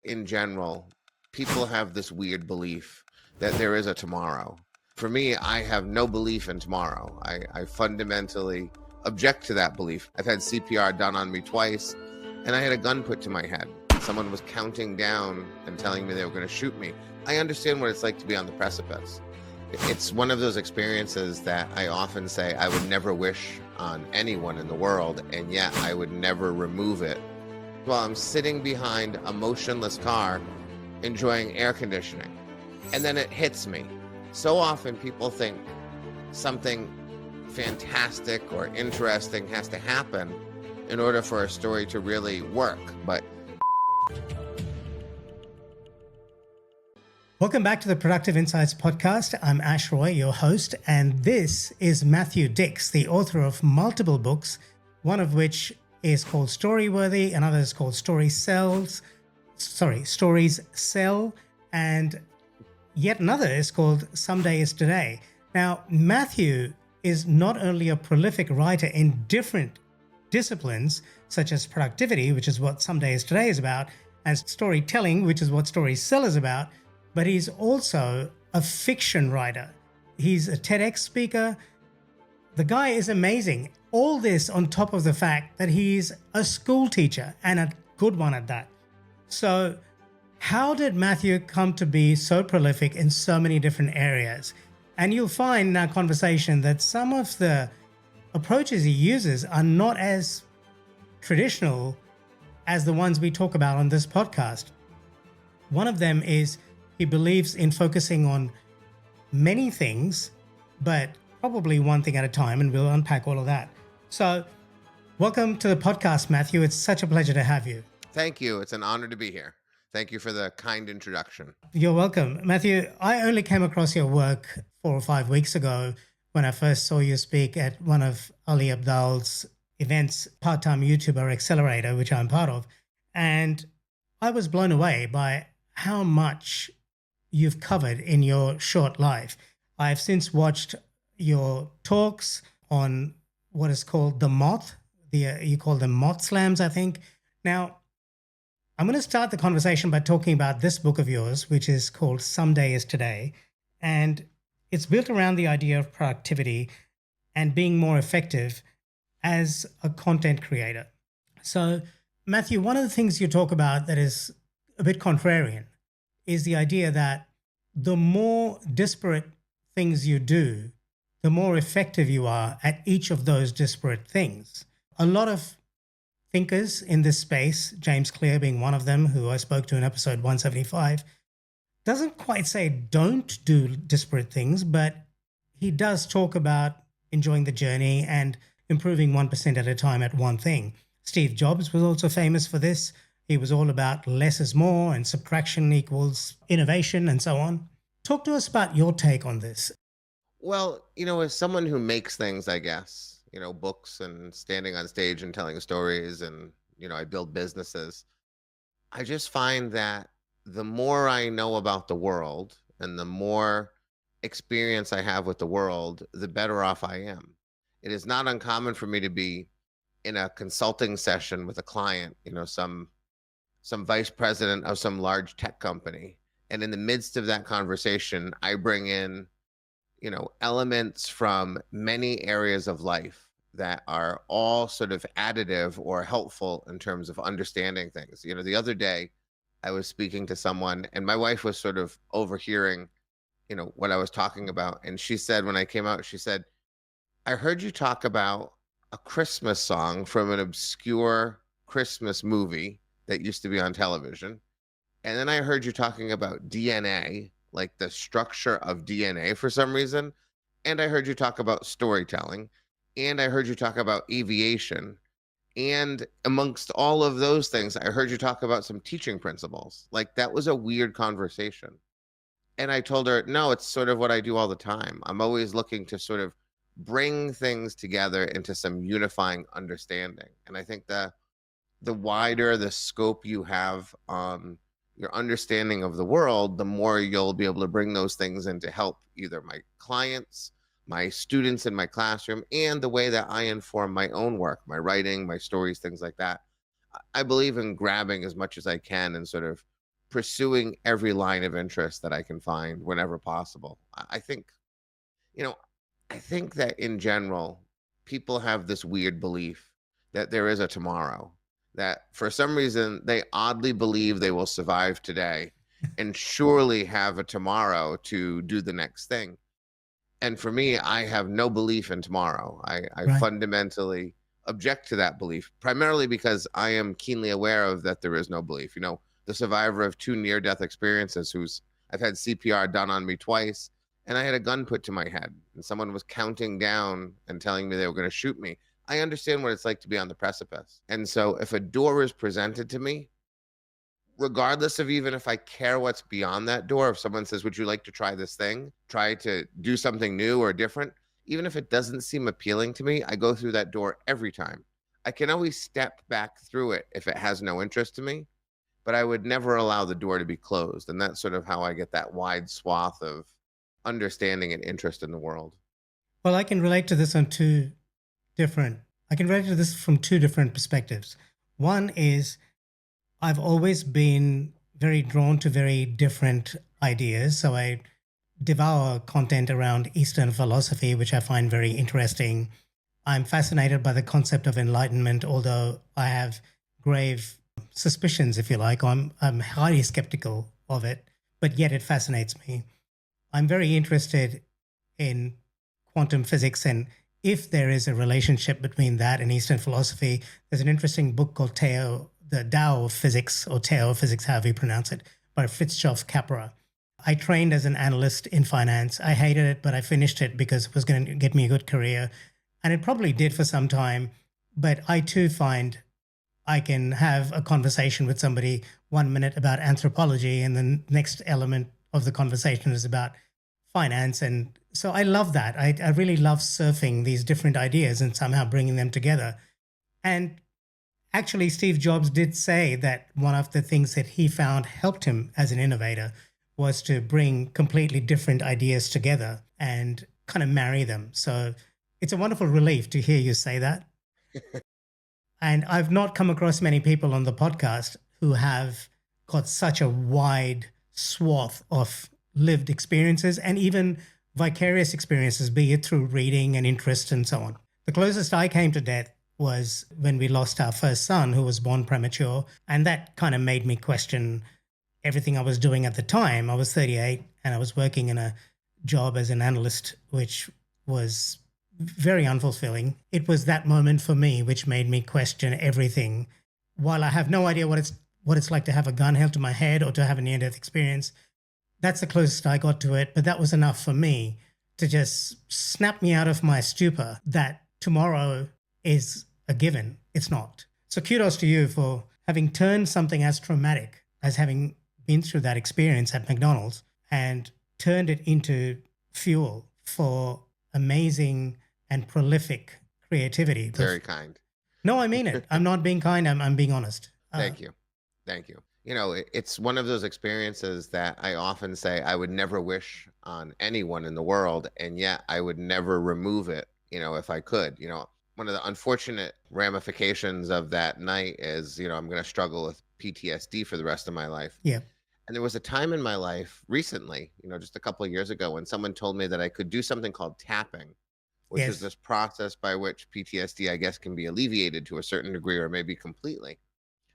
in general, people have this weird belief that there is a tomorrow. For me, I have no belief in tomorrow. I fundamentally object to that belief. I've had CPR done on me twice, and I had a gun put to my head. Someone was counting down and telling me they were going to shoot me. I understand what it's like to be on the precipice. It's one of those experiences that I often say I would never wish on anyone in the world, and yet I would never remove it. While I'm sitting behind a motionless car, enjoying air conditioning, and then it hits me. So often people think something fantastic or interesting has to happen in order for a story to really work, but Welcome back to the Productive Insights podcast. I'm Ash Roy, your host, and this is Matthew Dix, the author of multiple books, one of which is called Storyworthy, another is called Stories Sell, and yet another is called Someday is Today. Now, Matthew is not only a prolific writer in different disciplines, such as productivity, which is what Someday is Today is about, and storytelling, which is what Stories Sell is about, but he's also a fiction writer. He's a TEDx speaker. The guy is amazing. All this on top of the fact that he's a school teacher, and a good one at that. So how did Matthew come to be so prolific in so many different areas? And you'll find in our conversation that some of the approaches he uses are not as traditional as the ones we talk about on this podcast. One of them is he believes in focusing on many things, but probably one thing at a time, and we'll unpack all of that. So welcome to the podcast, Matthew. It's such a pleasure to have you. thank you. It's an honor to be here. Thank you for the kind introduction. You're welcome. Matthew, I only came across your work 4 or 5 weeks ago when I first saw you speak at one of Ali Abdaal's events, Part-Time YouTuber Accelerator, which I'm part of. And I was blown away by how much you've covered in your short life. I've since watched your talks on what is called the Moth. You call them Moth Slams, I think. Now, I'm going to start the conversation by talking about this book of yours, which is called Someday is Today. And it's built around the idea of productivity and being more effective as a content creator. So, Matthew, one of the things you talk about that is a bit contrarian is the idea that the more disparate things you do, the more effective you are at each of those disparate things. A lot of thinkers in this space, James Clear being one of them, who I spoke to in episode 175, doesn't quite say don't do disparate things, but he does talk about enjoying the journey and improving 1% at a time at one thing. Steve Jobs was also famous for this. He was all about less is more and subtraction equals innovation and so on. Talk to us about your take on this. Well, as someone who makes things, I guess, books and standing on stage and telling stories and, I build businesses, I just find that the more I know about the world and the more experience I have with the world, the better off I am. It is not uncommon for me to be in a consulting session with a client, some vice president of some large tech company. And in the midst of that conversation, I bring in, elements from many areas of life that are all sort of additive or helpful in terms of understanding things. The other day I was speaking to someone and my wife was sort of overhearing, what I was talking about. And she said, when I came out, she said, I heard you talk about a Christmas song from an obscure Christmas movie that used to be on television. And then I heard you talking about DNA, like the structure of DNA for some reason. And I heard you talk about storytelling. And I heard you talk about aviation. And amongst all of those things, I heard you talk about some teaching principles. Like that was a weird conversation. And I told her, no, it's sort of what I do all the time. I'm always looking to sort of bring things together into some unifying understanding. And I think the wider the scope you have on your understanding of the world, the more you'll be able to bring those things in to help either my clients, my students in my classroom, and the way that I inform my own work, my writing, my stories, things like that. I believe in grabbing as much as I can and sort of pursuing every line of interest that I can find whenever possible. I think, you know, I think that in general, people have this weird belief that there is a tomorrow, that for some reason they oddly believe they will survive today and surely have a tomorrow to do the next thing. And for me, I have no belief in tomorrow. I Right. fundamentally object to that belief, primarily because I am keenly aware of that there is no belief. The survivor of two near death experiences who's I've had CPR done on me twice, and I had a gun put to my head, and someone was counting down and telling me they were going to shoot me. I understand what it's like to be on the precipice. And so if a door is presented to me, regardless of even if I care what's beyond that door, if someone says, "Would you like to try this thing? Try to do something new or different?" Even if it doesn't seem appealing to me, I go through that door every time. I can always step back through it if it has no interest to me, but I would never allow the door to be closed. And that's sort of how I get that wide swath of understanding and interest in the world. Well, I can relate to this on different, I can relate to this from two different perspectives. One is I've always been very drawn to very different ideas. So I devour content around Eastern philosophy, which I find very interesting. I'm fascinated by the concept of enlightenment, although I have grave suspicions, if you like. I'm highly skeptical of it, but yet it fascinates me. I'm very interested in quantum physics, and if there is a relationship between that and Eastern philosophy, there's an interesting book called The Tao of Physics, or Tao of Physics, however you pronounce it, by Fritjof Capra. I trained as an analyst in finance. I hated it, but I finished it because it was going to get me a good career. And it probably did for some time. But I too find I can have a conversation with somebody 1 minute about anthropology, and the next element of the conversation is about finance. And so I love that. I really love surfing these different ideas and somehow bringing them together. And actually, Steve Jobs did say that one of the things that he found helped him as an innovator was to bring completely different ideas together and kind of marry them. So it's a wonderful relief to hear you say that. And I've not come across many people on the podcast who have got such a wide swath of lived experiences and even vicarious experiences, be it through reading and interest and so on. The closest I came to death was when we lost our first son, who was born premature. And that kind of made me question everything I was doing at the time. I was 38 and I was working in a job as an analyst, which was very unfulfilling. It was that moment for me which made me question everything. While I have no idea what it's like to have a gun held to my head or to have a near-death experience, that's the closest I got to it. But that was enough for me to just snap me out of my stupor that tomorrow is a given. It's not. So kudos to you for having turned something as traumatic as having been through that experience at McDonald's and turned it into fuel for amazing and prolific creativity. Very kind. No, I mean it. I'm not being kind. I'm being honest. Thank you. Thank you. It's one of those experiences that I often say I would never wish on anyone in the world, and yet I would never remove it, if I could. One of the unfortunate ramifications of that night is, I'm going to struggle with PTSD for the rest of my life. Yeah. And there was a time in my life recently, just a couple of years ago, when someone told me that I could do something called tapping, which is Yes. this process by which PTSD, I guess, can be alleviated to a certain degree or maybe completely.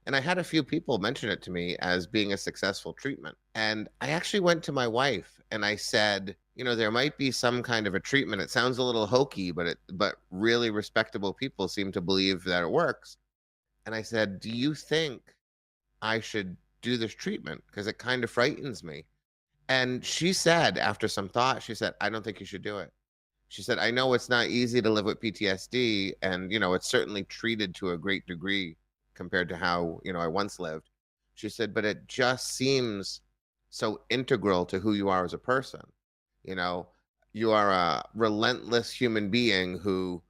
And I had a few people mention it to me as being a successful treatment. And I actually went to my wife and I said, there might be some kind of a treatment. It sounds a little hokey, but really respectable people seem to believe that it works. And I said, "Do you think I should do this treatment? Because it kind of frightens me." And she said, after some thought, she said, "I don't think you should do it." She said, "I know it's not easy to live with PTSD, and it's certainly treated to a great degree compared to how, I once lived." She said, "But it just seems so integral to who you are as a person. You know, you are a relentless human being who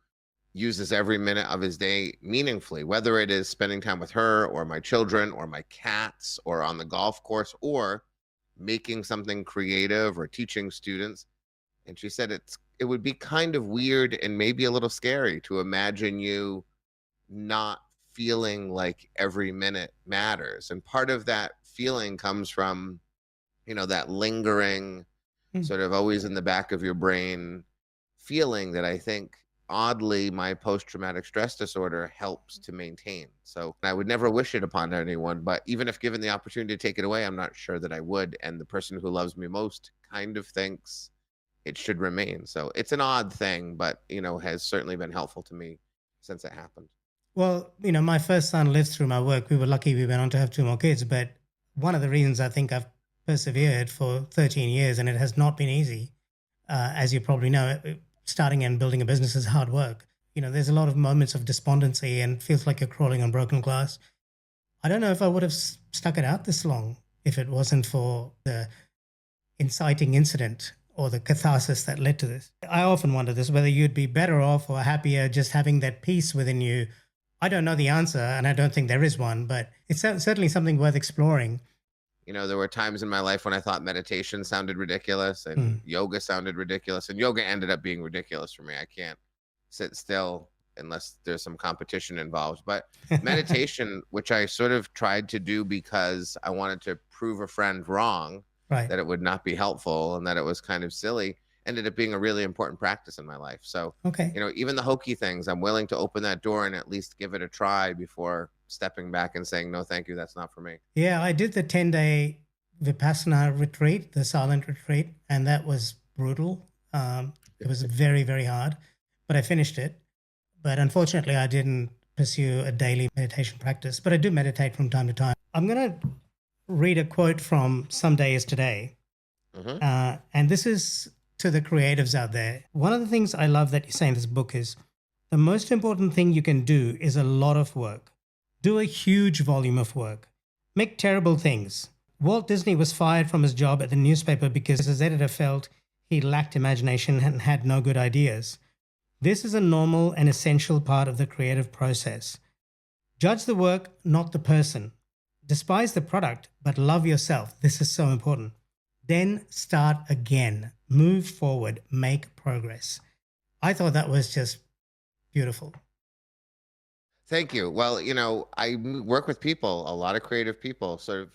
uses every minute of his day meaningfully, whether it is spending time with her or my children or my cats or on the golf course or making something creative or teaching students." And she said it would be kind of weird and maybe a little scary to imagine you not feeling like every minute matters. And part of that feeling comes from, that lingering, Mm. sort of always in the back of your brain feeling that I think oddly my post traumatic stress disorder helps to maintain. So I would never wish it upon anyone, but even if given the opportunity to take it away, I'm not sure that I would. And the person who loves me most kind of thinks it should remain. So it's an odd thing, but has certainly been helpful to me since it happened. Well, my first son lives through my work. We were lucky we went on to have two more kids. But one of the reasons I think I've persevered for 13 years, and it has not been easy, as you probably know, starting and building a business is hard work. There's a lot of moments of despondency and feels like you're crawling on broken glass. I don't know if I would have stuck it out this long if it wasn't for the inciting incident or the catharsis that led to this. I often wonder this, whether you'd be better off or happier just having that peace within you. I don't know the answer, and I don't think there is one, but it's certainly something worth exploring. There were times in my life when I thought meditation sounded ridiculous and Mm. yoga sounded ridiculous, and yoga ended up being ridiculous for me. I can't sit still unless there's some competition involved. But meditation, which I sort of tried to do because I wanted to prove a friend wrong, Right. that it would not be helpful and that it was kind of silly, ended up being a really important practice in my life. So, Okay. even the hokey things, I'm willing to open that door and at least give it a try before stepping back and saying, no, thank you, that's not for me. Yeah, I did the 10-day Vipassana retreat, the silent retreat, and that was brutal. It was very, very hard, but I finished it. But unfortunately, I didn't pursue a daily meditation practice, but I do meditate from time to time. I'm going to read a quote from Some Day Is Today. Hmm. And this is to the creatives out there. One of the things I love that you say in this book is the most important thing you can do is a lot of work. Do a huge volume of work. Make terrible things. Walt Disney was fired from his job at the newspaper because his editor felt he lacked imagination and had no good ideas. This is a normal and essential part of the creative process. Judge the work, not the person. Despise the product, but love yourself. This is so important. Then start again. Move forward. Make progress. I thought that was just beautiful. Thank you. Well, I work with people, a lot of creative people, sort of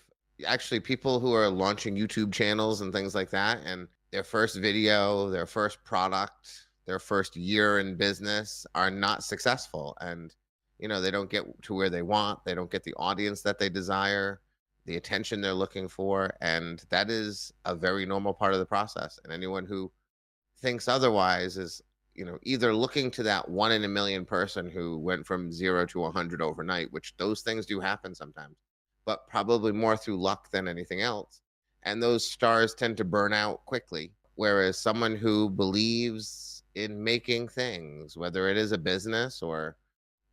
actually people who are launching YouTube channels and things like that. And their first video, their first product, their first year in business are not successful. And, they don't get to where they want. They don't get the audience that they desire, the attention they're looking for. And that is a very normal part of the process. And anyone who thinks otherwise is, either looking to that one in a million person who went from 0 to 100 overnight, which those things do happen sometimes, but probably more through luck than anything else. And those stars tend to burn out quickly. Whereas someone who believes in making things, whether it is a business or,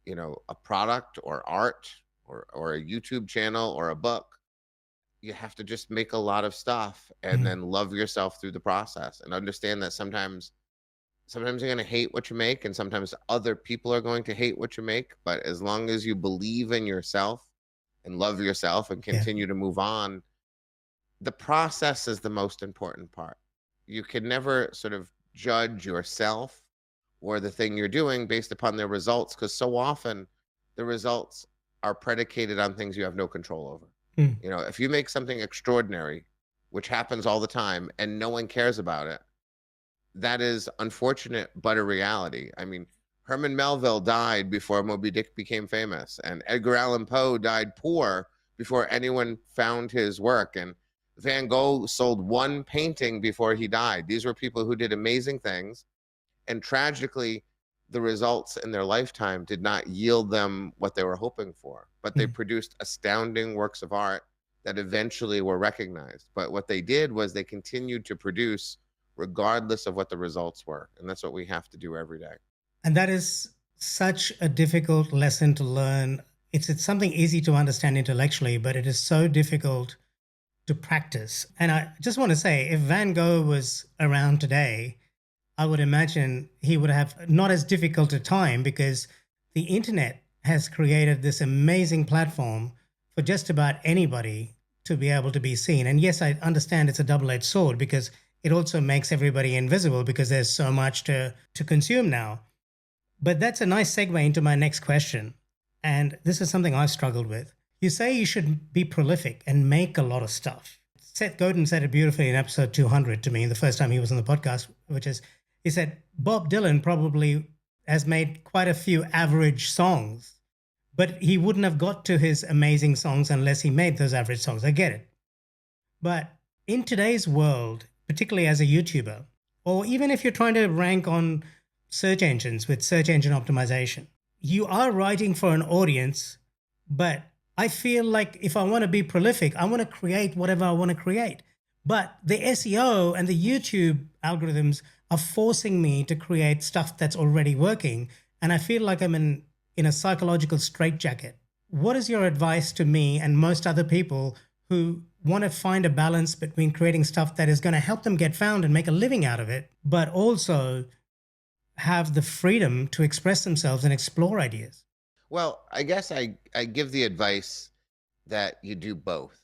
a product or art or a YouTube channel or a book, you have to just make a lot of stuff and Mm, then love yourself through the process and understand that sometimes you're going to hate what you make and sometimes other people are going to hate what you make, but as long as you believe in yourself and love yourself and yeah. continue to move on, the process is the most important part. You can never sort of judge yourself or the thing you're doing based upon the results, because so often the results are predicated on things you have no control over. Mm, If you make something extraordinary, which happens all the time, and no one cares about it, that is unfortunate, but a reality. I mean, Herman Melville died before Moby Dick became famous, and Edgar Allan Poe died poor before anyone found his work. And Van Gogh sold one painting before he died. These were people who did amazing things. And tragically, the results in their lifetime did not yield them what they were hoping for, but they mm. produced astounding works of art that eventually were recognized. But what they did was they continued to produce regardless of what the results were. And that's what we have to do every day. And that is such a difficult lesson to learn. It's something easy to understand intellectually, but it is so difficult to practice. And I just want to say, if Van Gogh was around today, I would imagine he would have not as difficult a time because the internet has created this amazing platform for just about anybody to be able to be seen. And yes, I understand it's a double-edged sword because it also makes everybody invisible because there's so much to consume now. But that's a nice segue into my next question. And this is something I've struggled with. You say you should be prolific and make a lot of stuff. Seth Godin said it beautifully in episode 200 to me the first time he was on the podcast, which is he said, Bob Dylan probably has made quite a few average songs, but he wouldn't have got to his amazing songs unless he made those average songs. I get it. But in today's world, particularly as a YouTuber, or even if you're trying to rank on search engines with search engine optimization, you are writing for an audience, but I feel like if I want to be prolific, I want to create whatever I want to create. But the SEO and the YouTube algorithms are forcing me to create stuff that's already working. And I feel like I'm in a psychological straitjacket. What is your advice to me and most other people who want to find a balance between creating stuff that is going to help them get found and make a living out of it, but also have the freedom to express themselves and explore ideas? Well, I guess I give the advice that you do both.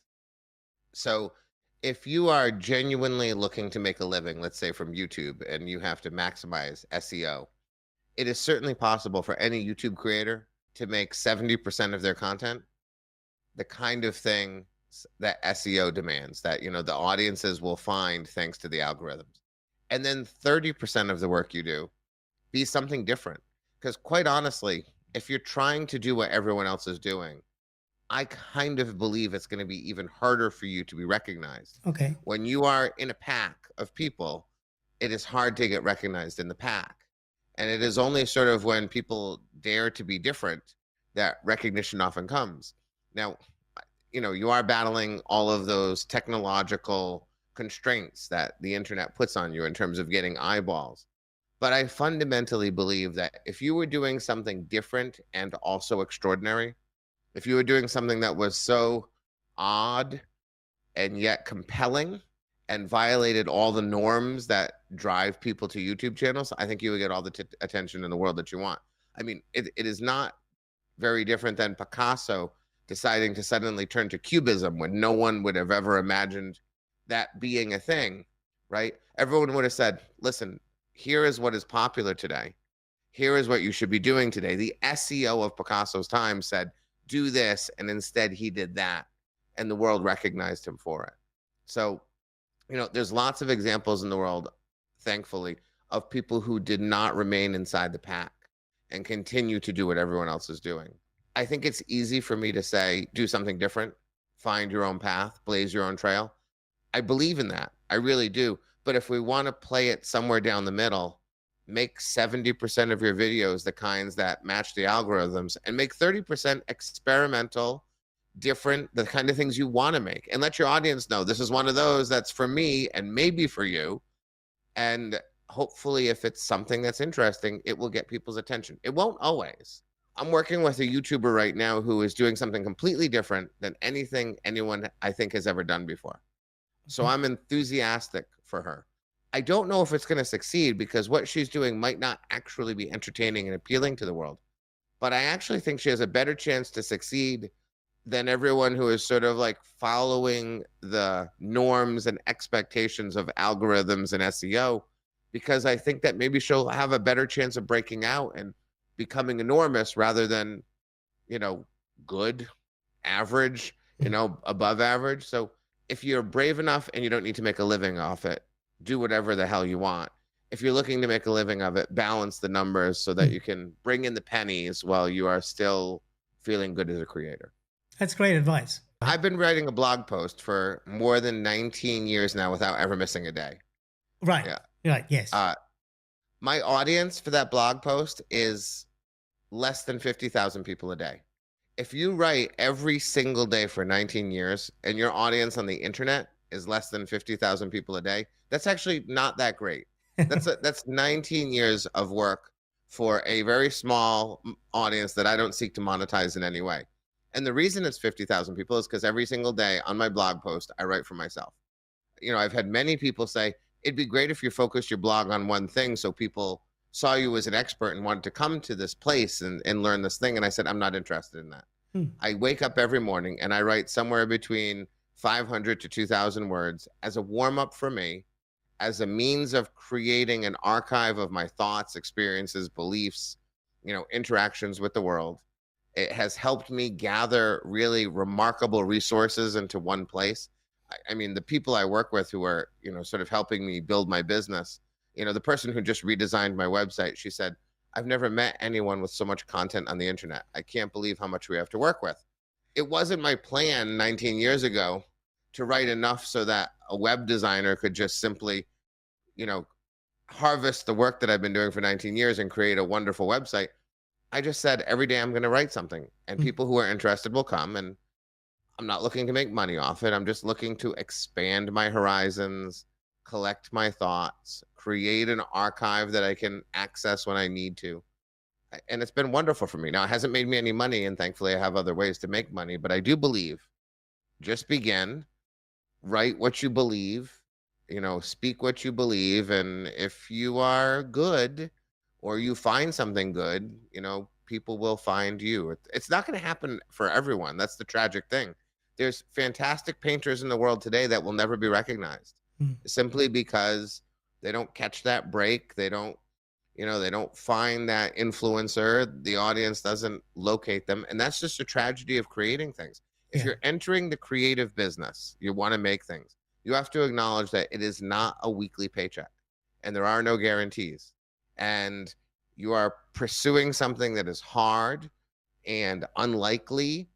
So if you are genuinely looking to make a living, let's say from YouTube, and you have to maximize SEO, it is certainly possible for any YouTube creator to make 70% of their content the kind of thing that SEO demands, that the audiences will find thanks to the algorithms. And then 30% of the work you do be something different. Because quite honestly, if you're trying to do what everyone else is doing, I kind of believe it's going to be even harder for you to be recognized. Okay. When you are in a pack of people, it is hard to get recognized in the pack. And it is only sort of when people dare to be different that recognition often comes. Now, you are battling all of those technological constraints that the internet puts on you in terms of getting eyeballs. But I fundamentally believe that if you were doing something different and also extraordinary, if you were doing something that was so odd and yet compelling and violated all the norms that drive people to YouTube channels, I think you would get all the attention in the world that you want. I mean, it is not very different than Picasso deciding to suddenly turn to cubism when no one would have ever imagined that being a thing, right? Everyone would have said, listen, here is what is popular today. Here is what you should be doing today. The SEO of Picasso's time said, do this. And instead he did that. And the world recognized him for it. So, there's lots of examples in the world, thankfully, of people who did not remain inside the pack and continue to do what everyone else is doing. I think it's easy for me to say, do something different, find your own path, blaze your own trail. I believe in that. I really do. But if we want to play it somewhere down the middle, make 70% of your videos the kinds that match the algorithms and make 30% experimental, different, the kind of things you want to make, and let your audience know this is one of those that's for me and maybe for you. And hopefully if it's something that's interesting, it will get people's attention. It won't always. I'm working with a YouTuber right now who is doing something completely different than anything anyone I think has ever done before. So Okay. I'm enthusiastic for her. I don't know if it's going to succeed because what she's doing might not actually be entertaining and appealing to the world. But I actually think she has a better chance to succeed than everyone who is sort of like following the norms and expectations of algorithms and SEO, because I think that maybe she'll have a better chance of breaking out and becoming enormous rather than, you know, good, average, above average. So if you're brave enough and you don't need to make a living off it, do whatever the hell you want. If you're looking to make a living of it, balance the numbers so that Mm. you can bring in the pennies while you are still feeling good as a creator. That's great advice. I've been writing a blog post for more than 19 years now without ever missing a day. Right. Yeah. Right. Yes. Uh, my audience for that blog post is less than 50,000 people a day. If you write every single day for 19 years and your audience on the internet is less than 50,000 people a day, that's actually not that great. That's 19 years of work for a very small audience that I don't seek to monetize in any way. And the reason it's 50,000 people is because every single day on my blog post, I write for myself. I've had many people say, it'd be great if you focused your blog on one thing so people saw you as an expert and wanted to come to this place and learn this thing. And I said, I'm not interested in that. Hmm. I wake up every morning and I write somewhere between 500 to 2,000 words as a warm up for me, as a means of creating an archive of my thoughts, experiences, beliefs, interactions with the world. It has helped me gather really remarkable resources into one place. I mean, the people I work with who are, sort of helping me build my business, the person who just redesigned my website, she said, I've never met anyone with so much content on the internet. I can't believe how much we have to work with. It wasn't my plan 19 years ago to write enough so that a web designer could just simply, you know, harvest the work that I've been doing for 19 years and create a wonderful website. I just said every day I'm going to write something and Mm. people who are interested will come, and I'm not looking to make money off it. I'm just looking to expand my horizons, collect my thoughts, create an archive that I can access when I need to. And it's been wonderful for me. Now, it hasn't made me any money, and thankfully I have other ways to make money, but I do believe just begin, write what you believe, speak what you believe. And if you are good or you find something good, people will find you. It's not going to happen for everyone. That's the tragic thing. There's fantastic painters in the world today that will never be recognized Mm. simply because they don't catch that break. They don't find that influencer. The audience doesn't locate them. And that's just a tragedy of creating things. If Yeah. you're entering the creative business, you want to make things, you have to acknowledge that it is not a weekly paycheck and there are no guarantees. And you are pursuing something that is hard and unlikely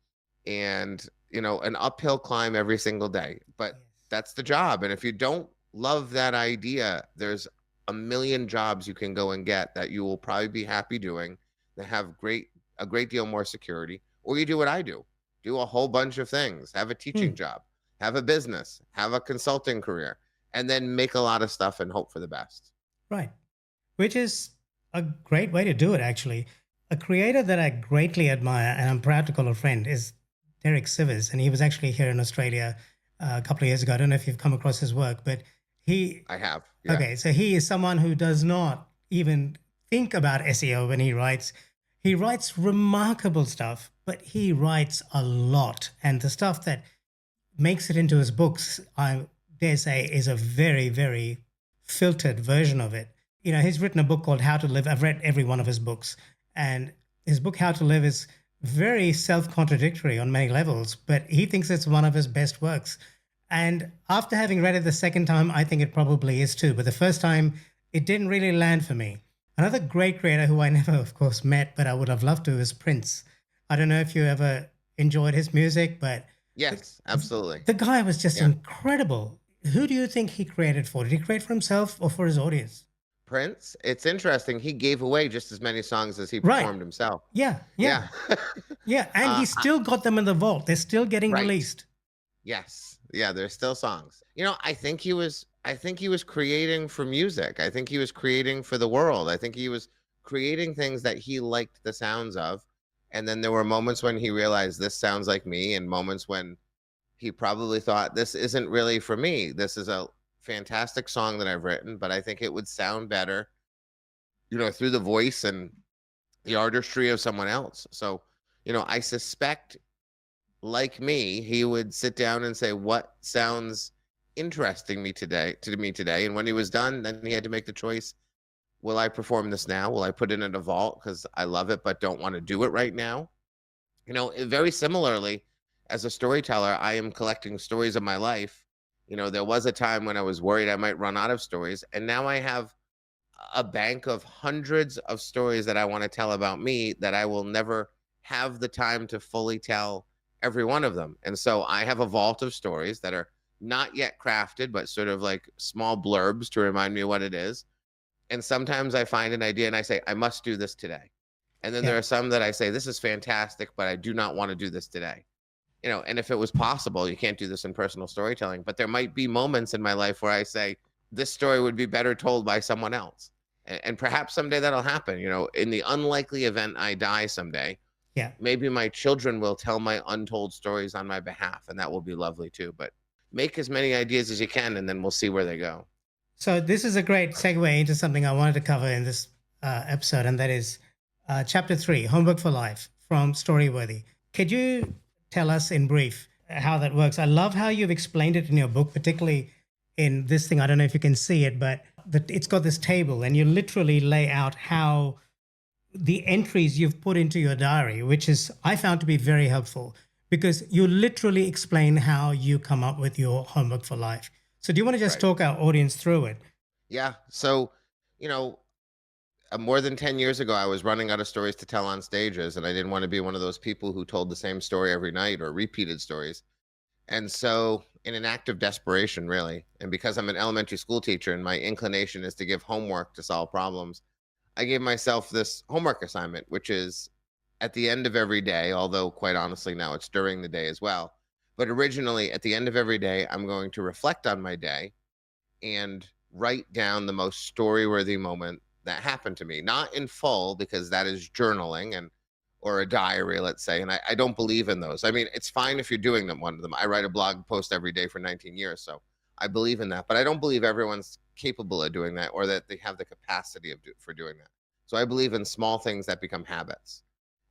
and, an uphill climb every single day. But Yes. that's the job. And if you don't love that idea, there's a million jobs you can go and get that you will probably be happy doing, that have a great deal more security. Or you do what I do a whole bunch of things, have a teaching Mm. job, have a business, have a consulting career, and then make a lot of stuff and hope for the best. Right. Which is a great way to do it, actually. A creator that I greatly admire and I'm proud to call a friend is Derek Sivers. And he was actually here in Australia a couple of years ago. I don't know if you've come across his work, but he, I have, yeah. okay, so he is someone who does not even think about SEO when he writes. He writes remarkable stuff, but he writes a lot. And the stuff that makes it into his books, I dare say, is a very, very filtered version of it. He's written a book called How to Live. I've read every one of his books, and his book How to Live is very self-contradictory on many levels, but he thinks it's one of his best works. And after having read it the second time, I think it probably is too. But the first time, it didn't really land for me. Another great creator who I never, of course, met, but I would have loved to, is Prince. I don't know if you ever enjoyed his music, but the, Yes, absolutely. the guy was just Yeah. incredible. Who do you think he created for? Did he create for himself or for his audience? Prince, it's interesting. He gave away just as many songs as he Right. performed himself. Yeah. Yeah. Yeah. Yeah. And he still got them in the vault. They're still getting Right. released. Yes. Yeah, there's still songs. I think he was creating for music. I think he was creating for the world. I think he was creating things that he liked the sounds of. And then there were moments when he realized this sounds like me, and moments when he probably thought this isn't really for me. This is a fantastic song that I've written, but I think it would sound better, through the voice and the artistry of someone else. So, I suspect, like me, he would sit down and say, what sounds interesting to me today. And when he was done, then he had to make the choice. Will I perform this now? Will I put it in a vault because I love it, but don't want to do it right now? Very similarly, as a storyteller, I am collecting stories of my life. There was a time when I was worried I might run out of stories, and now I have a bank of hundreds of stories that I want to tell about me that I will never have the time to fully tell every one of them. And so I have a vault of stories that are not yet crafted, but sort of like small blurbs to remind me what it is. And sometimes I find an idea and I say, I must do this today. And then Yeah. there are some that I say, this is fantastic, but I do not want to do this today. And if it was possible, you can't do this in personal storytelling, but there might be moments in my life where I say, this story would be better told by someone else. And perhaps someday that'll happen. In the unlikely event I die someday, Yeah. maybe my children will tell my untold stories on my behalf, and that will be lovely too. But make as many ideas as you can, and then we'll see where they go. So this is a great segue into something I wanted to cover in this episode, and that is Chapter 3, Homework for Life from Storyworthy. Could you tell us in brief how that works? I love how you've explained it in your book, particularly in this thing. I don't know if you can see it, but it's got this table, and you literally lay out how the entries you've put into your diary, which is I found to be very helpful because you literally explain how you come up with your homework for life. So do you want to just Right. talk our audience through it? Yeah. So, you know, more than 10 years ago, I was running out of stories to tell on stages, and I didn't want to be one of those people who told the same story every night or repeated stories. And so, in an act of desperation, really, and because I'm an elementary school teacher and my inclination is to give homework to solve problems, I gave myself this homework assignment, which is at the end of every day, although quite honestly, now it's during the day as well. But originally, at the end of every day, I'm going to reflect on my day and write down the most story-worthy moment that happened to me. Not in full, because that is journaling and or a diary, let's say. And I don't believe in those. I mean, it's fine if you're doing them one of them. I write a blog post every day for 19 years. So I believe in that. But I don't believe everyone's capable of doing that or that they have the capacity for doing that. So I believe in small things that become habits.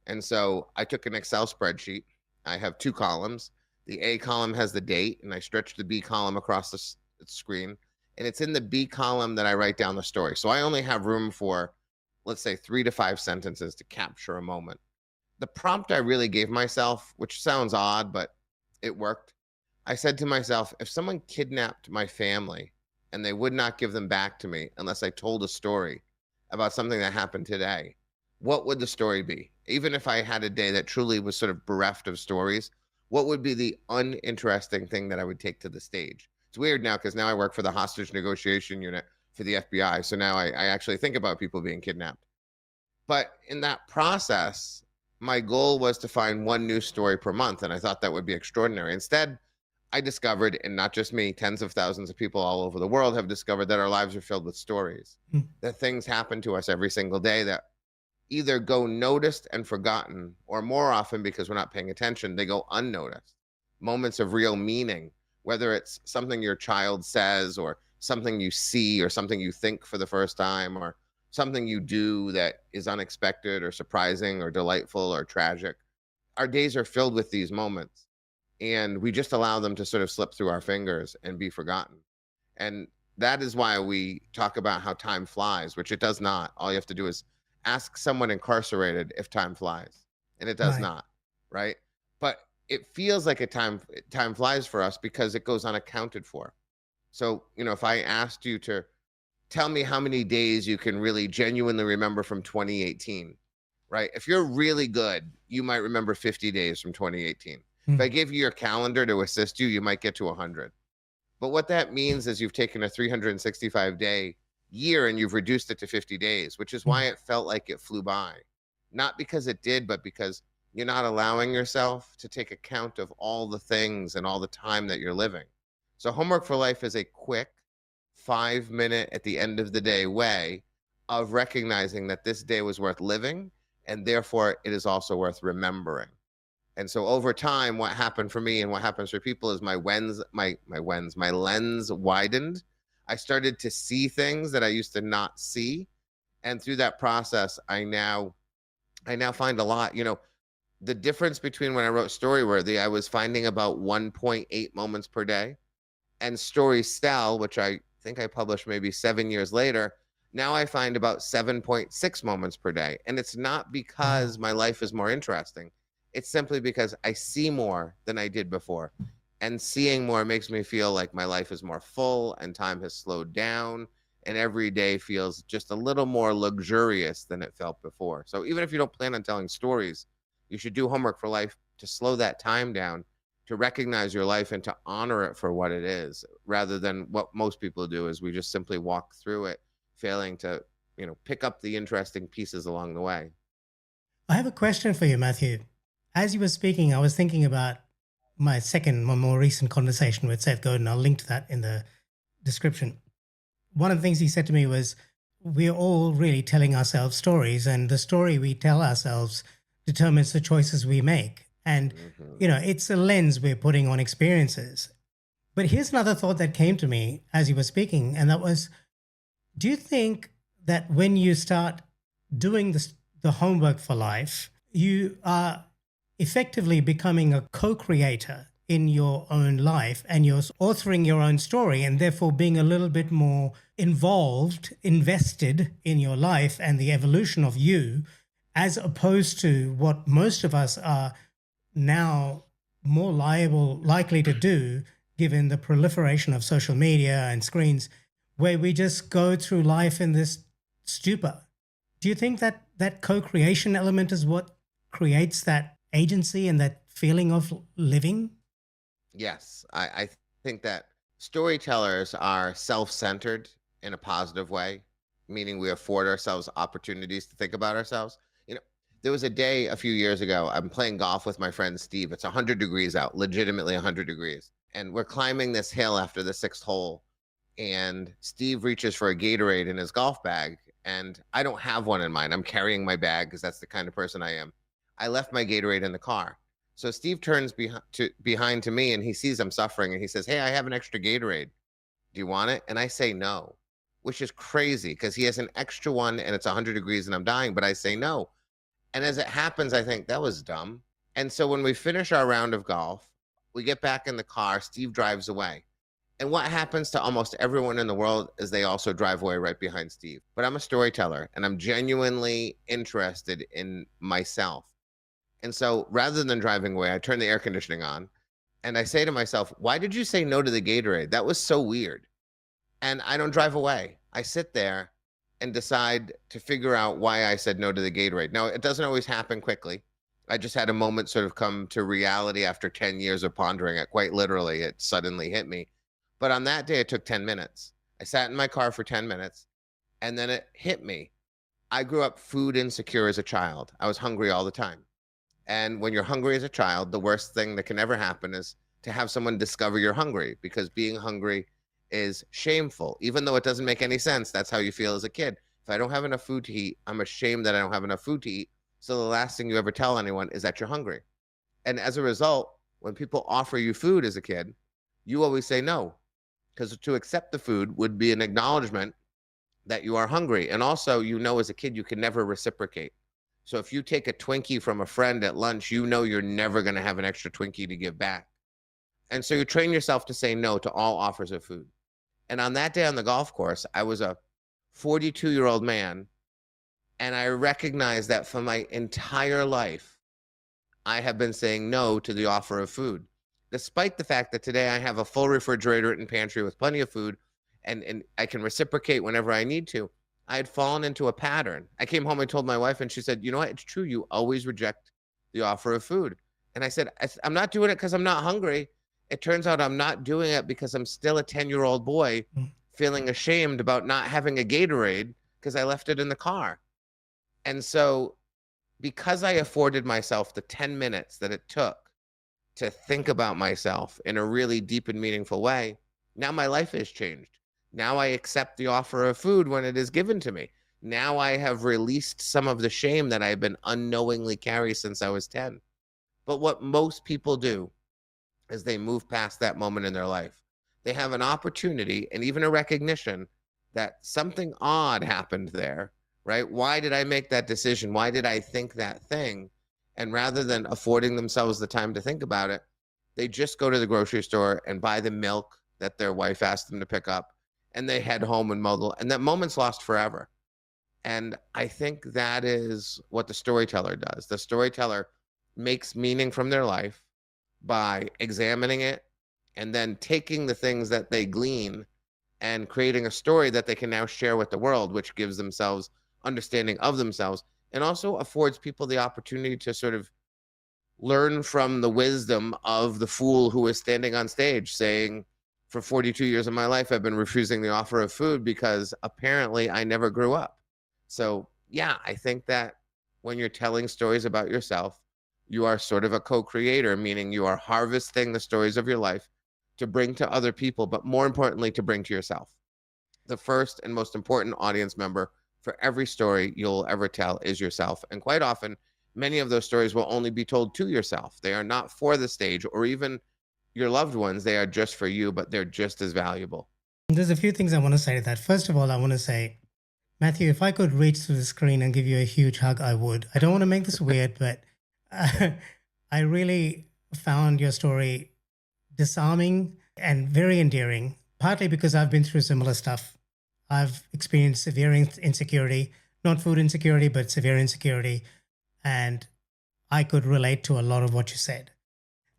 And so I took an Excel spreadsheet. I have two columns. The A column has the date, and I stretched the B column across the screen. And it's in the B column that I write down the story. So I only have room for, let's say, 3 to 5 sentences to capture a moment. The prompt I really gave myself, which sounds odd, but it worked. I said to myself, if someone kidnapped my family and they would not give them back to me unless I told a story about something that happened today, what would the story be? Even if I had a day that truly was sort of bereft of stories, what would be the uninteresting thing that I would take to the stage? It's weird now because now I work for the hostage negotiation unit for the FBI. So now I actually think about people being kidnapped. But in that process, my goal was to find one new story per month. And I thought that would be extraordinary. Instead, I discovered, and not just me, tens of thousands of people all over the world have discovered that our lives are filled with stories, Mm. that things happen to us every single day that either go noticed and forgotten, or more often because we're not paying attention, they go unnoticed. Moments of real meaning, whether it's something your child says, or something you see, or something you think for the first time, or something you do that is unexpected, or surprising, or delightful, or tragic. Our days are filled with these moments, and we just allow them to sort of slip through our fingers and be forgotten. And that is why we talk about how time flies, which it does not. All you have to do is ask someone incarcerated if time flies, and it does Right. not, right? But it feels like time flies for us because it goes unaccounted for. So, if I asked you to tell me how many days you can really genuinely remember from 2018, right? If you're really good, you might remember 50 days from 2018. If I Mm. gave you your calendar to assist you, you might get to 100. But what that means is you've taken a 365-day year and you've reduced it to 50 days, which is why Mm. it felt like it flew by. Not because it did, but because you're not allowing yourself to take account of all the things and all the time that you're living. So, homework for life is a quick 5 minute at the end of the day way of recognizing that this day was worth living and therefore it is also worth remembering. And so over time, what happened for me and what happens for people is my lens widened. I started to see things that I used to not see. And through that process, I now find a lot, the difference between when I wrote Storyworthy, I was finding about 1.8 moments per day, and Story Sell, which I think I published maybe 7 years later, now I find about 7.6 moments per day. And it's not because Wow. my life is more interesting. It's simply because I see more than I did before. And seeing more makes me feel like my life is more full and time has slowed down. And every day feels just a little more luxurious than it felt before. So even if you don't plan on telling stories, you should do homework for life to slow that time down, to recognize your life and to honor it for what it is, rather than what most people do is we just simply walk through it, failing to, pick up the interesting pieces along the way. I have a question for you, Matthew. As you were speaking, I was thinking about my more recent conversation with Seth Godin. I'll link to that in the description. One of the things he said to me was, we're all really telling ourselves stories, and the story we tell ourselves determines the choices we make. And, Hmm. it's a lens we're putting on experiences. But here's another thought that came to me as you were speaking, and that was, do you think that when you start doing the homework for life, you are effectively becoming a co creator in your own life and you're authoring your own story and therefore being a little bit more involved, invested in your life and the evolution of you? as opposed to what most of us are now more likely to do, given the proliferation of social media and screens, where we just go through life in this stupor. Do you think that that co-creation element is what creates that agency and that feeling of living? Yes, I think that storytellers are self-centered in a positive way, meaning we afford ourselves opportunities to think about ourselves. You know, there was a day a few years ago, I'm playing golf with my friend Steve. It's 100 degrees out, legitimately 100 degrees. And we're climbing this hill after the sixth hole. And Steve reaches for a Gatorade in his golf bag. And I don't have one in mine. I'm carrying my bag because that's the kind of person I am. I left my Gatorade in the car. So Steve turns behind to me and he sees I'm suffering and he says, "Hey, I have an extra Gatorade. Do you want it?" And I say no, which is crazy because he has an extra one and it's 100 degrees and I'm dying, but I say no. And as it happens, I think that was dumb. And so when we finish our round of golf, we get back in the car, Steve drives away. And what happens to almost everyone in the world is they also drive away right behind Steve. But I'm a storyteller and I'm genuinely interested in myself. And so rather than driving away, I turn the air conditioning on and I say to myself, "Why did you say no to the Gatorade? That was so weird." And I don't drive away. I sit there and decide to figure out why I said no to the Gatorade. Now, it doesn't always happen quickly. I just had a moment sort of come to reality after 10 years of pondering it. Quite literally, it suddenly hit me. But on that day, it took 10 minutes. I sat in my car for 10 minutes and then it hit me. I grew up food insecure as a child. I was hungry all the time. And when you're hungry as a child, the worst thing that can ever happen is to have someone discover you're hungry because being hungry is shameful. Even though it doesn't make any sense, that's how you feel as a kid. If I don't have enough food to eat, I'm ashamed that I don't have enough food to eat. So the last thing you ever tell anyone is that you're hungry. And as a result, when people offer you food as a kid, you always say no because to accept the food would be an acknowledgement that you are hungry. And also, as a kid, you can never reciprocate. So if you take a Twinkie from a friend at lunch, you're never going to have an extra Twinkie to give back. And so you train yourself to say no to all offers of food. And on that day on the golf course, I was a 42-year-old man. And I recognized that for my entire life, I have been saying no to the offer of food, despite the fact that today I have a full refrigerator and pantry with plenty of food and I can reciprocate whenever I need to. I had fallen into a pattern. I came home and told my wife, and she said, "You know what? It's true. You always reject the offer of food." And I said, "I'm not doing it because I'm not hungry. It turns out I'm not doing it because I'm still a 10-year-old boy Mm. feeling ashamed about not having a Gatorade because I left it in the car." And so because I afforded myself the 10 minutes that it took to think about myself in a really deep and meaningful way, now my life has changed. Now I accept the offer of food when it is given to me. Now I have released some of the shame that I've been unknowingly carry since I was 10. But what most people do is they move past that moment in their life. They have an opportunity and even a recognition that something odd happened there, right? Why did I make that decision? Why did I think that thing? And rather than affording themselves the time to think about it, they just go to the grocery store and buy the milk that their wife asked them to pick up and they head home and muddle. And that moment's lost forever. And I think that is what the storyteller does. The storyteller makes meaning from their life by examining it and then taking the things that they glean and creating a story that they can now share with the world, which gives themselves understanding of themselves and also affords people the opportunity to sort of learn from the wisdom of the fool who is standing on stage saying, "For 42 years of my life, I've been refusing the offer of food because apparently I never grew up." So, yeah, I think that when you're telling stories about yourself, you are sort of a co creator, meaning you are harvesting the stories of your life to bring to other people, but more importantly, to bring to yourself. The first and most important audience member for every story you'll ever tell is yourself. And quite often, many of those stories will only be told to yourself. They are not for the stage or even your loved ones. They are just for you, but they're just as valuable. There's a few things I want to say to that. First of all, I want to say, Matthew, if I could reach through the screen and give you a huge hug, I would. I don't want to make this weird, but I really found your story disarming and very endearing, partly because I've been through similar stuff. I've experienced severe insecurity, not food insecurity, but severe insecurity. and I could relate to a lot of what you said.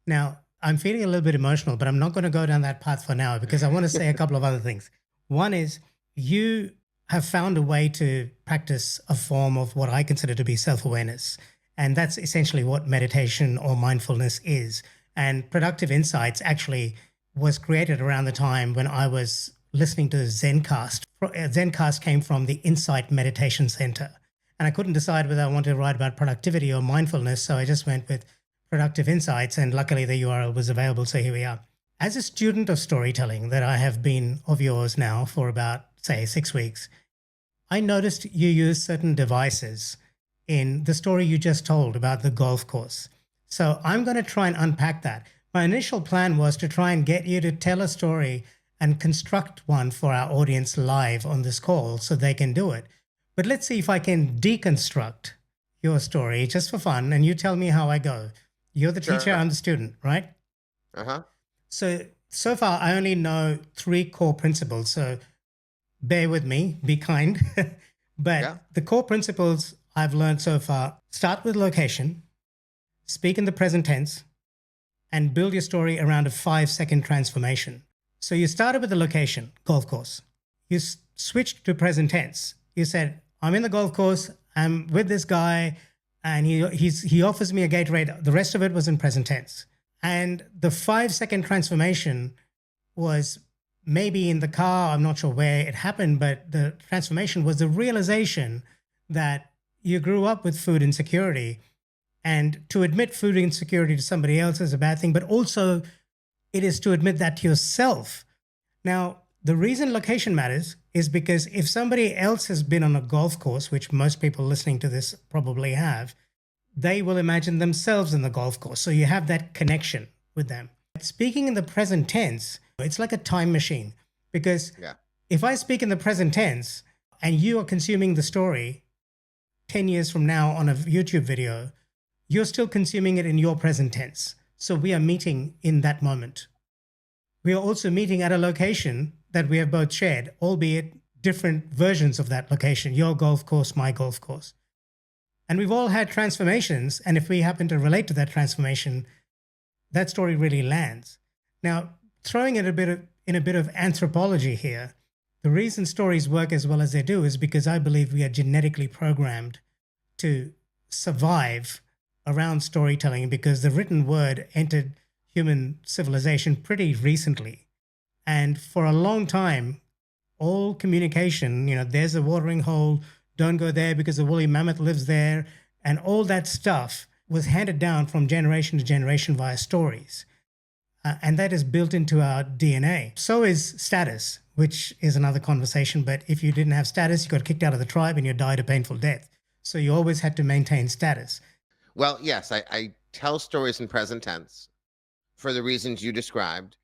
Now, I'm feeling a little bit emotional, but I'm not going to go down that path for now because I want to say a couple of other things. One is you have found a way to practice a form of what I consider to be self awareness. And that's essentially what meditation or mindfulness is. And Productive Insights actually was created around the time when I was listening to Zencast. Zencast came from the Insight Meditation Center. And I couldn't decide whether I wanted to write about productivity or mindfulness. So I just went with Productive Insights, and luckily the URL was available. So here we are. As a student of storytelling that I have been of yours now for about, say, 6 weeks, I noticed you use certain devices in the story you just told about the golf course. So I'm going to try and unpack that. My initial plan was to try and get you to tell a story and construct one for our audience live on this call so they can do it. But let's see if I can deconstruct your story just for fun, and you tell me how I go. You're the teacher, Sure. I'm the student, right? Uh-huh. So far, I only know three core principles. So bear with me, be kind. But Yeah. the core principles I've learned so far: start with location, speak in the present tense, and build your story around a 5-second transformation. So you started with the location, golf course. You switched to present tense. You said, I'm in the golf course, I'm with this guy, and he offers me a Gatorade. The rest of it was in present tense. And the 5-second transformation was maybe in the car. I'm not sure where it happened, but the transformation was the realization that you grew up with food insecurity. And to admit food insecurity to somebody else is a bad thing, but also it is to admit that to yourself. Now, the reason location matters is because if somebody else has been on a golf course, which most people listening to this probably have, they will imagine themselves in the golf course. So you have that connection with them. Speaking in the present tense, it's like a time machine, because Yeah. if I speak in the present tense and you are consuming the story 10 years from now on a YouTube video, you're still consuming it in your present tense. So we are meeting in that moment. We are also meeting at a location that we have both shared, albeit different versions of that location, your golf course, my golf course. And we've all had transformations. And if we happen to relate to that transformation, that story really lands. Now, throwing in a bit of anthropology here, the reason stories work as well as they do is because I believe we are genetically programmed to survive around storytelling, because the written word entered human civilization pretty recently. And for a long time, all communication, there's a watering hole, don't go there because the woolly mammoth lives there, and all that stuff was handed down from generation to generation via stories. And that is built into our DNA. So is status, which is another conversation. But if you didn't have status, you got kicked out of the tribe and you died a painful death. So you always had to maintain status. Well, yes, I tell stories in present tense for the reasons you described.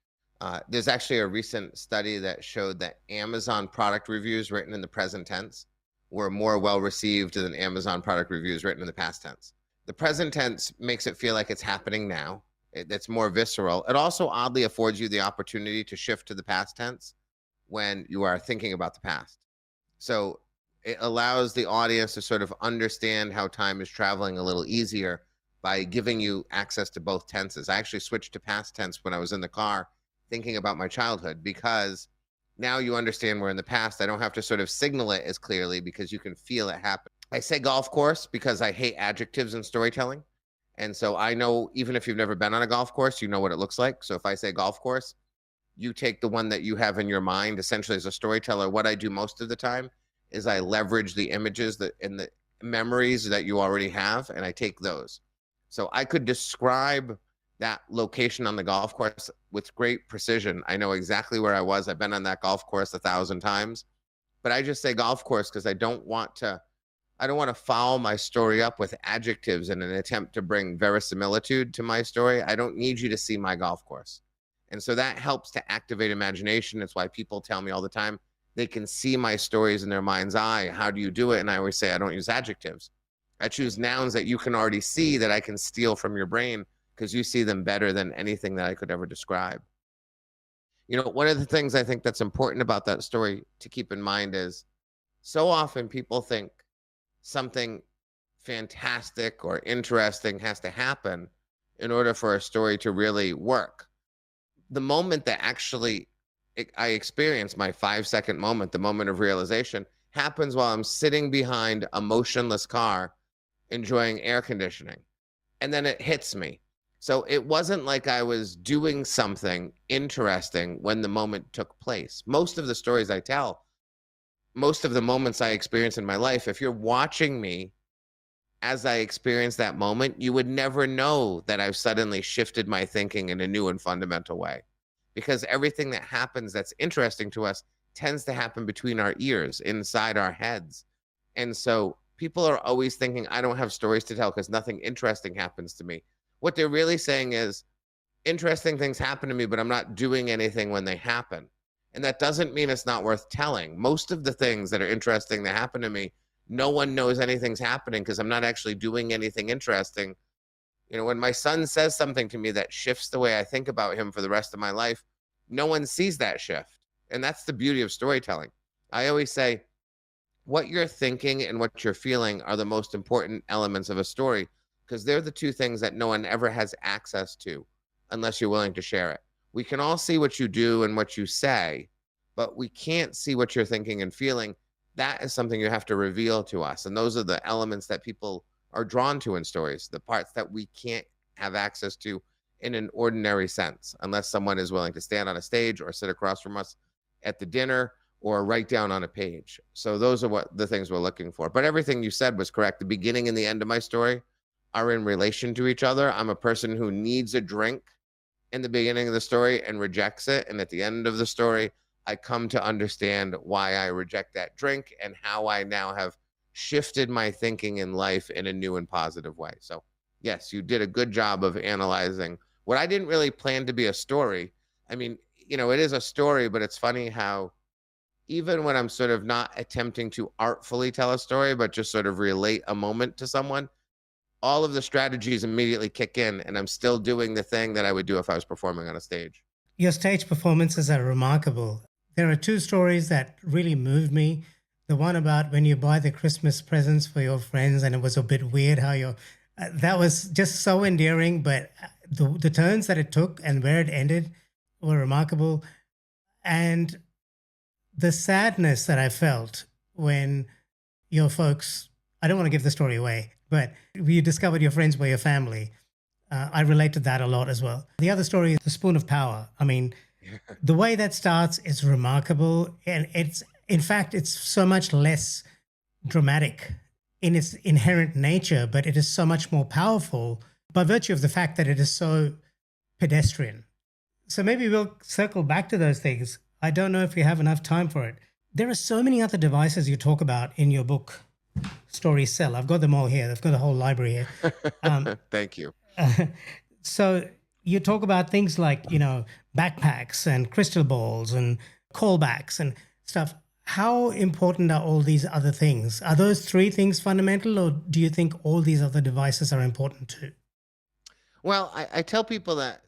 There's actually a recent study that showed that Amazon product reviews written in the present tense were more well received than Amazon product reviews written in the past tense. The present tense makes it feel like it's happening now. It's more visceral. It also oddly affords you the opportunity to shift to the past tense when you are thinking about the past. So it allows the audience to sort of understand how time is traveling a little easier by giving you access to both tenses. I actually switched to past tense when I was in the car thinking about my childhood, because now you understand we're in the past. I don't have to sort of signal it as clearly because you can feel it happen. I say golf course because I hate adjectives in storytelling. And so I know, even if you've never been on a golf course, you know what it looks like. So if I say golf course, you take the one that you have in your mind. Essentially, as a storyteller, what I do most of the time is I leverage the images that in the memories that you already have, and I take those. So I could describe that location on the golf course with great precision. I know exactly where I was. I've been on that golf course 1,000 times, but I just say golf course because I don't want to foul my story up with adjectives in an attempt to bring verisimilitude to my story. I don't need you to see my golf course. And so that helps to activate imagination. It's why people tell me all the time they can see my stories in their mind's eye. How do you do it? And I always say I don't use adjectives. I choose nouns that you can already see, that I can steal from your brain because you see them better than anything that I could ever describe. One of the things I think that's important about that story to keep in mind is so often people think something fantastic or interesting has to happen in order for a story to really work. The moment that actually I experience my 5-second moment, the moment of realization, happens while I'm sitting behind a motionless car enjoying air conditioning. And then it hits me. So it wasn't like I was doing something interesting when the moment took place. Most of the stories I tell, most of the moments I experience in my life, if you're watching me as I experience that moment, you would never know that I've suddenly shifted my thinking in a new and fundamental way. Because everything that happens that's interesting to us tends to happen between our ears, inside our heads. And so people are always thinking, I don't have stories to tell because nothing interesting happens to me. What they're really saying is, interesting things happen to me, but I'm not doing anything when they happen. And that doesn't mean it's not worth telling. Most of the things that are interesting that happen to me, no one knows anything's happening because I'm not actually doing anything interesting. When my son says something to me that shifts the way I think about him for the rest of my life, no one sees that shift. And that's the beauty of storytelling. I always say, what you're thinking and what you're feeling are the most important elements of a story because they're the two things that no one ever has access to unless you're willing to share it. We can all see what you do and what you say, but we can't see what you're thinking and feeling. That is something you have to reveal to us. And those are the elements that people are drawn to in stories, the parts that we can't have access to in an ordinary sense, unless someone is willing to stand on a stage or sit across from us at the dinner or write down on a page. So those are what the things we're looking for. But everything you said was correct. The beginning and the end of my story are in relation to each other. I'm a person who needs a drink in the beginning of the story and rejects it. And at the end of the story, I come to understand why I reject that drink and how I now have shifted my thinking in life in a new and positive way. So, yes, you did a good job of analyzing what I didn't really plan to be a story. I mean, it is a story, but it's funny how even when I'm sort of not attempting to artfully tell a story, but just sort of relate a moment to someone, all of the strategies immediately kick in, and I'm still doing the thing that I would do if I was performing on a stage. Your stage performances are remarkable. There are two stories that really moved me. The one about when you buy the Christmas presents for your friends, and it was a bit weird how that was just so endearing, but the turns that it took and where it ended were remarkable. And the sadness that I felt when your folks, I don't want to give the story away, but you discovered your friends were your family. I relate to that a lot as well. The other story is The Spoon of Power. I mean, the way that starts is remarkable. And in fact, it's so much less dramatic in its inherent nature, but it is so much more powerful by virtue of the fact that it is so pedestrian. So maybe we'll circle back to those things. I don't know if we have enough time for it. There are so many other devices you talk about in your book, Story Cell. I've got them all here. I've got a whole library here. Thank you. So you talk about things like, backpacks and crystal balls and callbacks and stuff. How important are all these other things? Are those three things fundamental, or do you think all these other devices are important too? Well, I tell people that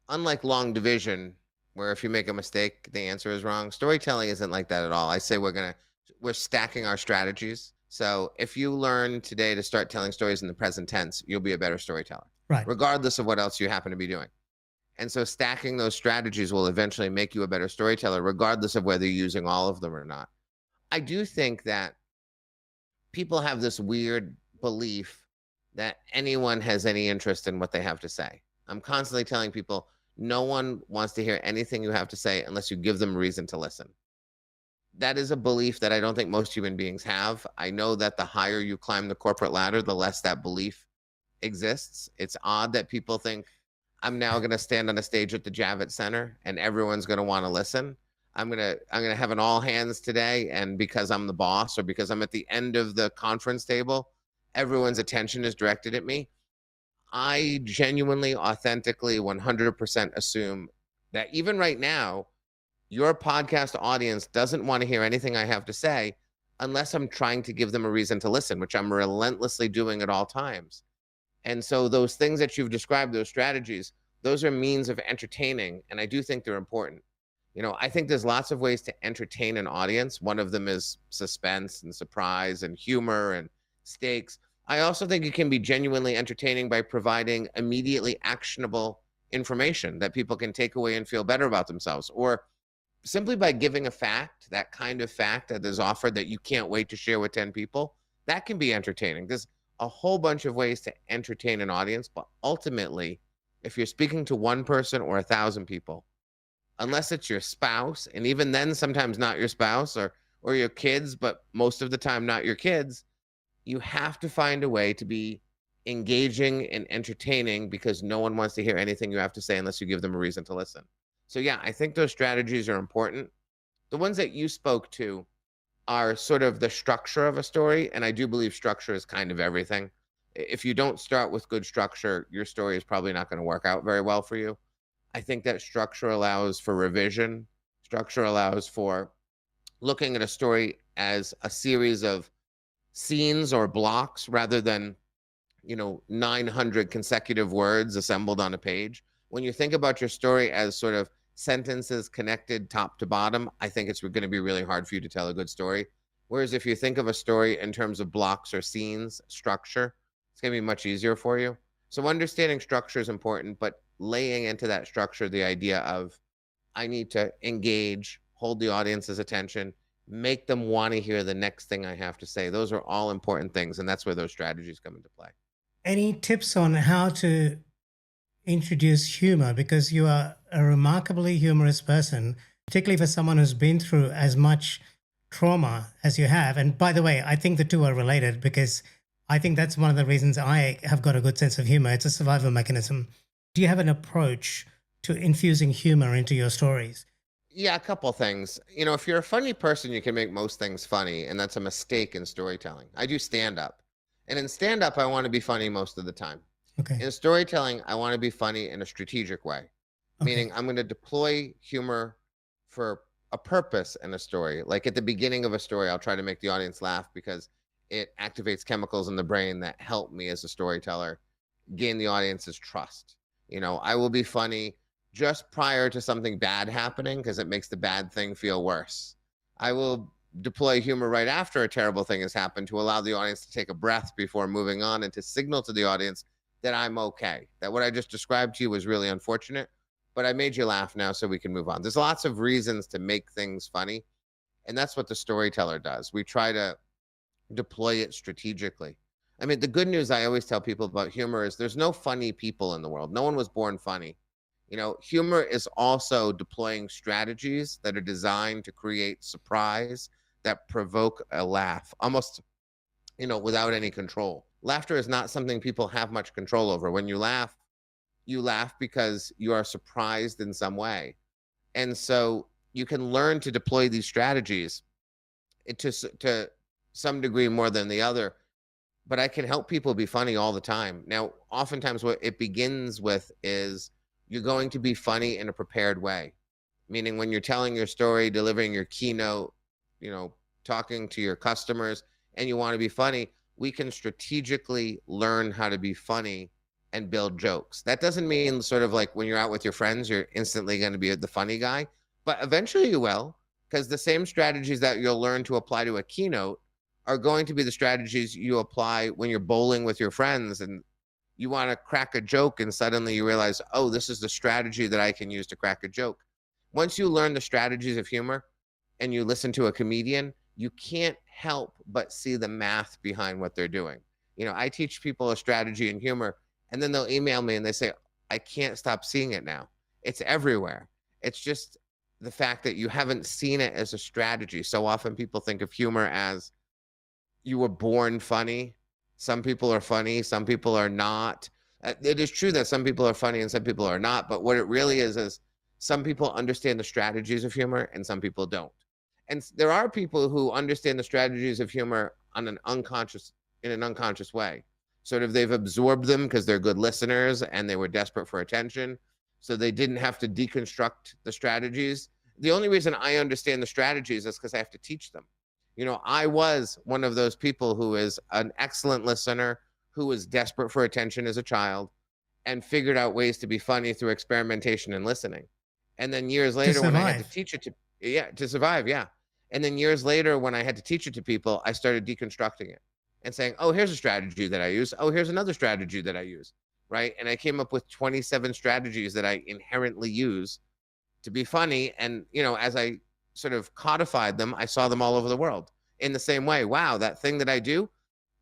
unlike long division, where if you make a mistake, the answer is wrong, storytelling isn't like that at all. I say we're stacking our strategies. So if you learn today to start telling stories in the present tense, you'll be a better storyteller, Right. regardless of what else you happen to be doing. And so stacking those strategies will eventually make you a better storyteller, regardless of whether you're using all of them or not. I do think that people have this weird belief that anyone has any interest in what they have to say. I'm constantly telling people no one wants to hear anything you have to say unless you give them a reason to listen. That is a belief that I don't think most human beings have. I know that the higher you climb the corporate ladder, the less that belief exists. It's odd that people think I'm now going to stand on a stage at the Javits Center and everyone's going to want to listen. I'm going to have an all hands today, and because I'm the boss or because I'm at the end of the conference table, everyone's attention is directed at me. I genuinely, authentically, 100% assume that even right now, your podcast audience doesn't want to hear anything I have to say unless I'm trying to give them a reason to listen, which I'm relentlessly doing at all times. And so those things that you've described, those strategies, those are means of entertaining. And I do think they're important. I think there's lots of ways to entertain an audience. One of them is suspense and surprise and humor and stakes. I also think it can be genuinely entertaining by providing immediately actionable information that people can take away and feel better about themselves, or simply by giving a fact, that kind of fact that is offered that you can't wait to share with 10 people. That can be entertaining. There's a whole bunch of ways to entertain an audience, but ultimately, if you're speaking to one person or 1,000 people, unless it's your spouse, and even then sometimes not your spouse, or your kids, but most of the time not your kids, you have to find a way to be engaging and entertaining, because no one wants to hear anything you have to say unless you give them a reason to listen. So yeah, I think those strategies are important. The ones that you spoke to are sort of the structure of a story, and I do believe structure is kind of everything. If you don't start with good structure, your story is probably not going to work out very well for you. I think that structure allows for revision. Structure allows for looking at a story as a series of scenes or blocks rather than 900 consecutive words assembled on a page. When you think about your story as sort of sentences connected top to bottom, I think it's going to be really hard for you to tell a good story. Whereas if you think of a story in terms of blocks or scenes, structure, it's going to be much easier for you. So understanding structure is important, but laying into that structure the idea of, I need to engage, hold the audience's attention, make them want to hear the next thing I have to say. Those are all important things, and that's where those strategies come into play. Any tips on how to introduce humor? Because you are a remarkably humorous person, particularly for someone who's been through as much trauma as you have. And by the way, I think the two are related because I think that's one of the reasons I have got a good sense of humor. It's a survival mechanism. Do you have an approach to infusing humor into your stories? Yeah, a couple things. If you're a funny person, you can make most things funny, and that's a mistake in storytelling. I do stand up, and in stand up, I want to be funny most of the time. Okay. In storytelling, I want to be funny in a strategic way, Okay. meaning I'm going to deploy humor for a purpose in a story. Like at the beginning of a story, I'll try to make the audience laugh because it activates chemicals in the brain that help me as a storyteller gain the audience's trust. I will be funny just prior to something bad happening because it makes the bad thing feel worse. I will deploy humor right after a terrible thing has happened to allow the audience to take a breath before moving on, and to signal to the audience that I'm okay, that what I just described to you was really unfortunate, but I made you laugh now so we can move on. There's lots of reasons to make things funny, and that's what the storyteller does. We try to deploy it strategically. I mean, the good news I always tell people about humor is there's no funny people in the world. No one was born funny. Humor is also deploying strategies that are designed to create surprise, that provoke a laugh, almost, without any control. Laughter is not something people have much control over. When you laugh because you are surprised in some way. And so you can learn to deploy these strategies to some degree more than the other, but I can help people be funny all the time. Now, oftentimes what it begins with is you're going to be funny in a prepared way, meaning when you're telling your story, delivering your keynote, you know, talking to your customers, and you want to be funny, we can strategically learn how to be funny and build jokes. That doesn't mean sort of like when you're out with your friends, you're instantly going to be the funny guy, but eventually you will, because the same strategies that you'll learn to apply to a keynote are going to be the strategies you apply when you're bowling with your friends and you want to crack a joke and suddenly you realize, oh, this is the strategy that I can use to crack a joke. Once you learn the strategies of humor and you listen to a comedian, you can't help but see the math behind what they're doing. I teach people a strategy in humor and then they'll email me and they say, I can't stop seeing it now. It's everywhere. It's just the fact that you haven't seen it as a strategy. So often people think of humor as you were born funny. Some people are funny, some people are not. It is true that some people are funny and some people are not, but what it really is some people understand the strategies of humor and some people don't. And there are people who understand the strategies of humor on an unconscious in an unconscious way. Sort of they've absorbed them because they're good listeners and they were desperate for attention. So they didn't have to deconstruct the strategies. The only reason I understand the strategies is because I have to teach them. I was one of those people who is an excellent listener, who was desperate for attention as a child, and figured out ways to be funny through experimentation and listening. And then years To later, when I had to survive. teach it to, yeah, to survive, yeah. And then years later, when I had to teach it to people, I started deconstructing it. and saying, oh, here's a strategy that I use. Oh, here's another strategy that I use. Right. And I came up with 27 strategies that I inherently use to be funny. And, as I sort of codified them, I saw them all over the world in the same way. Wow, that thing that I do,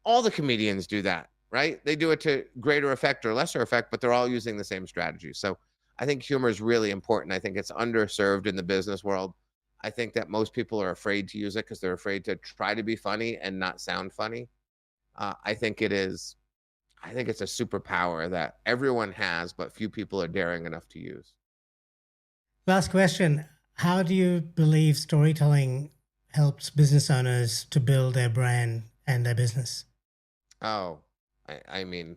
all the comedians do that, right? They do it to greater effect or lesser effect, but they're all using the same strategy. So I think humor is really important. I think it's underserved in the business world. I think that most people are afraid to use it because they're afraid to try to be funny and not sound funny. I think it is. I think it's a superpower that everyone has, but few people are daring enough to use. Last question. How do you believe storytelling helps business owners to build their brand and their business? Oh, I mean,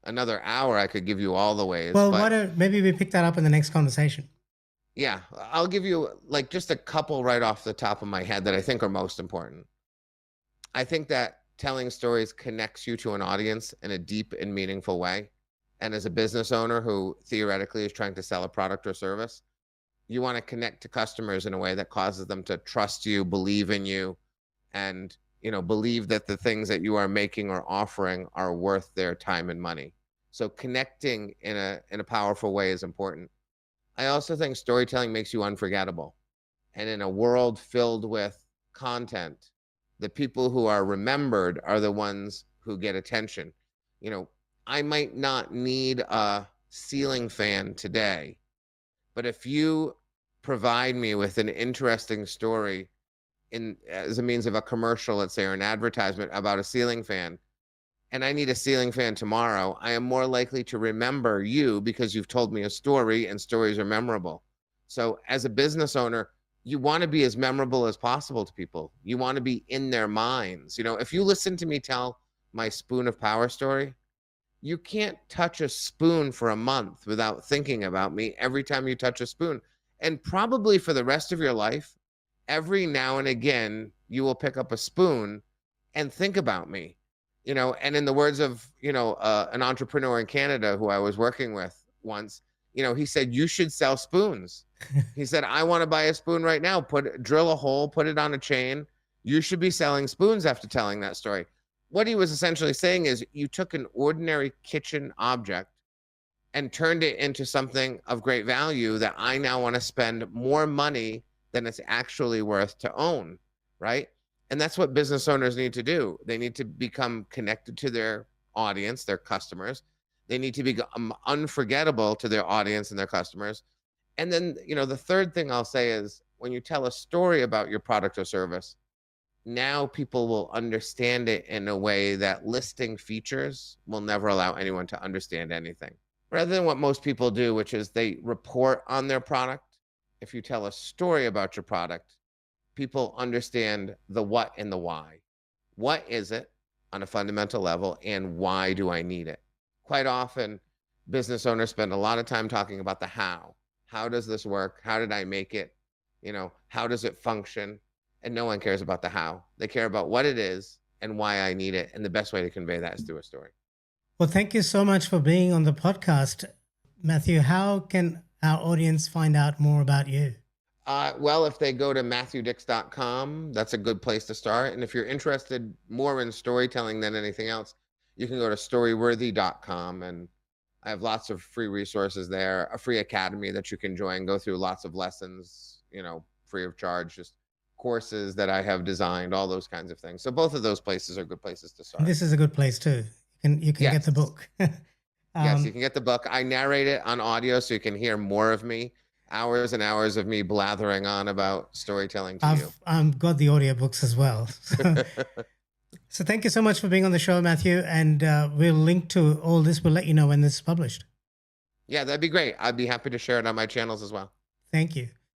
another hour I could give you all the ways, Well, why but don't maybe we pick that up in the next conversation? yeah, I'll give you like just a couple right off the top of my head that I think are most important. I think that telling stories connects you to an audience in a deep and meaningful way. And as a business owner who theoretically is trying to sell a product or service, you want to connect to customers in a way that causes them to trust you, believe in you, and believe that the things that you are making or offering are worth their time and money. So connecting in a powerful way is important. I also think storytelling makes you unforgettable. And in a world filled with content, the people who are remembered are the ones who get attention. You know, I might not need a ceiling fan today, but if you provide me with an interesting story in as a means of a commercial, let's say, or an advertisement about a ceiling fan, and I need a ceiling fan tomorrow, I am more likely to remember you because you've told me a story and stories are memorable. So, as a business owner, you want to be as memorable as possible to people. You want to be in their minds. If you listen to me tell my spoon of power story, you can't touch a spoon for a month without thinking about me every time you touch a spoon. And probably for the rest of your life, every now and again, you will pick up a spoon and think about me. And in the words of, an entrepreneur in Canada who I was working with once, he said, you should sell spoons. He said, I want to buy a spoon right now. Drill a hole, put it on a chain. You should be selling spoons after telling that story. What he was essentially saying is you took an ordinary kitchen object and turned it into something of great value that I now want to spend more money than it's actually worth to own, right? And that's what business owners need to do. They need to become connected to their audience, their customers. They need to become unforgettable to their audience and their customers. And then, the third thing I'll say is when you tell a story about your product or service, now people will understand it in a way that listing features will never allow anyone to understand anything. Rather than what most people do, which is they report on their product. If you tell a story about your product, people understand the what and the why. What is it on a fundamental level, and why do I need it? Quite often, business owners spend a lot of time talking about the how. How does this work? How did I make it? How does it function? And no one cares about the how. They care about what it is and why I need it. And the best way to convey that is through a story. Well, thank you so much for being on the podcast, Matthew. How can our audience find out more about you? Well, if they go to matthewdix.com, that's a good place to start. And if you're interested more in storytelling than anything else, you can go to storyworthy.com. And I have lots of free resources there, a free academy that you can join, go through lots of lessons, free of charge, just courses that I have designed, all those kinds of things. So both of those places are good places to start. This is a good place too. You can get the Yes. book. Yes, you can get the book. I narrate it on audio so you can hear more of me, hours and hours of me blathering on about storytelling to you. I've got the audiobooks as well. So thank you so much for being on the show, Matthew. And we'll link to all this. We'll let you know when this is published. Yeah, that'd be great. I'd be happy to share it on my channels as well. Thank you.